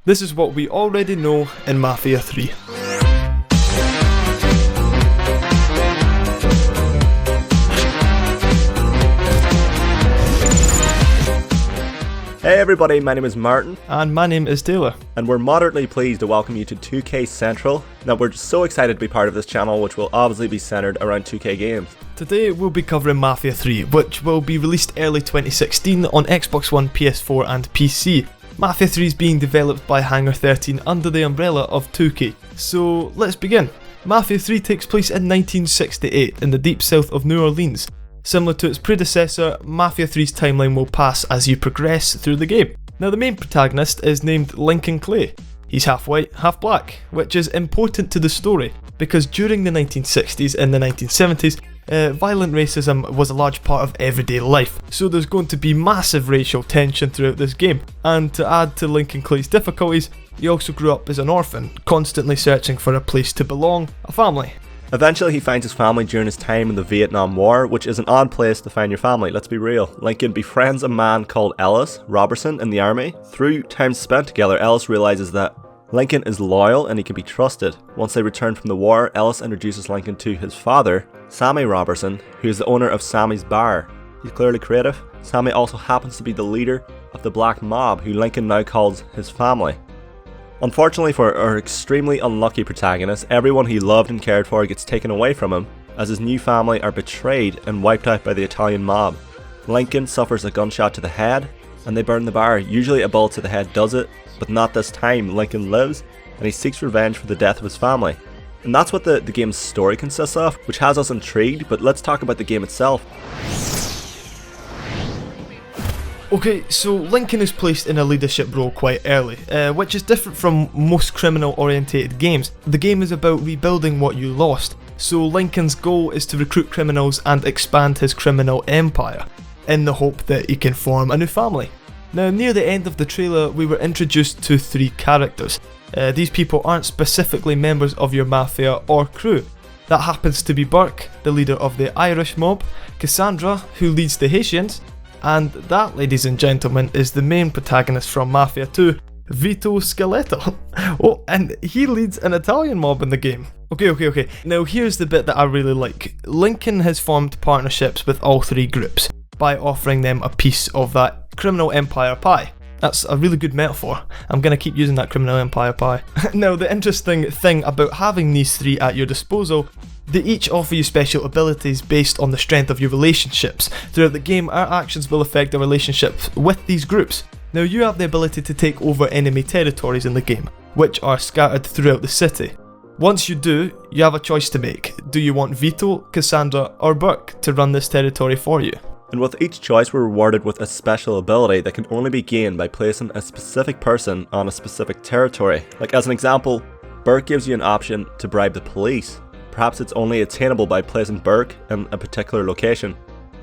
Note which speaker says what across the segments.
Speaker 1: This is what we already know in Mafia 3.
Speaker 2: Hey everybody, my name is Martin.
Speaker 1: And my name is Taylor.
Speaker 2: And we're moderately pleased to welcome you to 2K Central. Now we're just so excited to be part of this channel, which will obviously be centered around 2K games.
Speaker 1: Today we'll be covering Mafia 3, which will be released early 2016 on Xbox One, PS4 and PC. Mafia 3 is being developed by Hangar 13 under the umbrella of 2K. So let's begin. Mafia 3 takes place in 1968 in the deep south of New Orleans. Similar to its predecessor, Mafia 3's timeline will pass as you progress through the game. Now the main protagonist is named Lincoln Clay. He's half white, half black, which is important to the story because during the 1960s and the 1970s, violent racism was a large part of everyday life, so there's going to be massive racial tension throughout this game. And to add to Lincoln Clay's difficulties, he also grew up as an orphan, constantly searching for a place to belong, a family.
Speaker 2: Eventually he finds his family during his time in the Vietnam War, which is an odd place to find your family, let's be real. Lincoln befriends a man called Ellis Robertson in the army. Through time spent together, Ellis realizes that Lincoln is loyal and he can be trusted. Once they return from the war, Ellis introduces Lincoln to his father, Sammy Robertson, who is the owner of Sammy's Bar. He's clearly creative. Sammy also happens to be the leader of the black mob, who Lincoln now calls his family. Unfortunately for our extremely unlucky protagonist, everyone he loved and cared for gets taken away from him, as his new family are betrayed and wiped out by the Italian mob. Lincoln suffers a gunshot to the head, and they burn the bar. Usually a bullet to the head does it, but not this time. Lincoln lives, and he seeks revenge for the death of his family. And that's what the game's story consists of, which has us intrigued, but let's talk about the game itself.
Speaker 1: Okay, so Lincoln is placed in a leadership role quite early, which is different from most criminal-orientated games. The game is about rebuilding what you lost, so Lincoln's goal is to recruit criminals and expand his criminal empire, in the hope that he can form a new family. Now, near the end of the trailer, we were introduced to 3 characters. These people aren't specifically members of your mafia or crew. That happens to be Burke, the leader of the Irish mob, Cassandra, who leads the Haitians, and that, ladies and gentlemen, is the main protagonist from Mafia 2, Vito Scaleto. Oh, and he leads an Italian mob in the game. Okay. Now here's the bit that I really like. Lincoln has formed partnerships with all 3 groups by offering them a piece of that criminal empire pie. That's a really good metaphor. I'm going to keep using that criminal empire pie. Now, the interesting thing about having these 3 at your disposal, they each offer you special abilities based on the strength of your relationships. Throughout the game, our actions will affect our relationships with these groups. Now, you have the ability to take over enemy territories in the game, which are scattered throughout the city. Once you do, you have a choice to make. Do you want Vito, Cassandra, or Burke to run this territory for you?
Speaker 2: And with each choice, we're rewarded with a special ability that can only be gained by placing a specific person on a specific territory. Like as an example, Burke gives you an option to bribe the police. Perhaps it's only attainable by placing Burke in a particular location.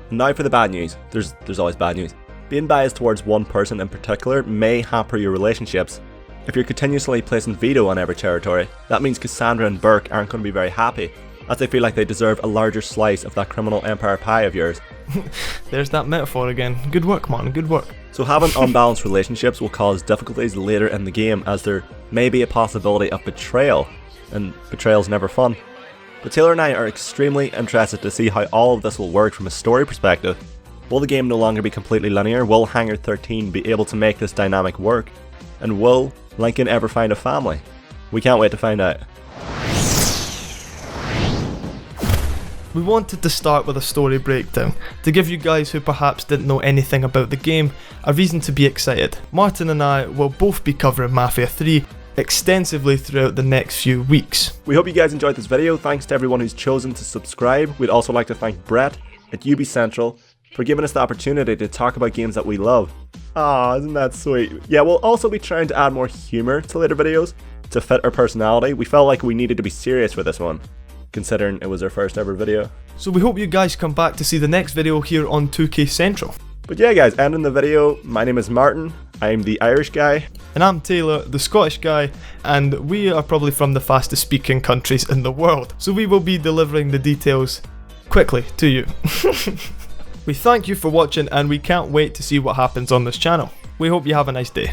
Speaker 2: And now for the bad news. There's always bad news. Being biased towards one person in particular may hamper your relationships. If you're continuously placing Vito on every territory, that means Cassandra and Burke aren't going to be very happy, as they feel like they deserve a larger slice of that criminal empire pie of yours.
Speaker 1: There's that metaphor again. Good work, man, good work.
Speaker 2: So having unbalanced relationships will cause difficulties later in the game, as there may be a possibility of betrayal, and betrayal's never fun. But Taylor and I are extremely interested to see how all of this will work from a story perspective. Will the game no longer be completely linear? Will Hangar 13 be able to make this dynamic work? And will Lincoln ever find a family? We can't wait to find out.
Speaker 1: We wanted to start with a story breakdown, to give you guys who perhaps didn't know anything about the game a reason to be excited. Martin and I will both be covering Mafia 3 extensively throughout the next few weeks.
Speaker 2: We hope you guys enjoyed this video. Thanks to everyone who's chosen to subscribe. We'd also like to thank Brett at UB Central for giving us the opportunity to talk about games that we love. Ah, isn't that sweet? Yeah, we'll also be trying to add more humor to later videos to fit our personality. We felt like we needed to be serious for this one, considering it was our first ever video.
Speaker 1: So we hope you guys come back to see the next video here on 2K Central.
Speaker 2: But yeah guys, ending the video, my name is Martin, I'm the Irish guy.
Speaker 1: And I'm Taylor, the Scottish guy, and we are probably from the fastest speaking countries in the world. So we will be delivering the details quickly to you. We thank you for watching and we can't wait to see what happens on this channel. We hope you have a nice day.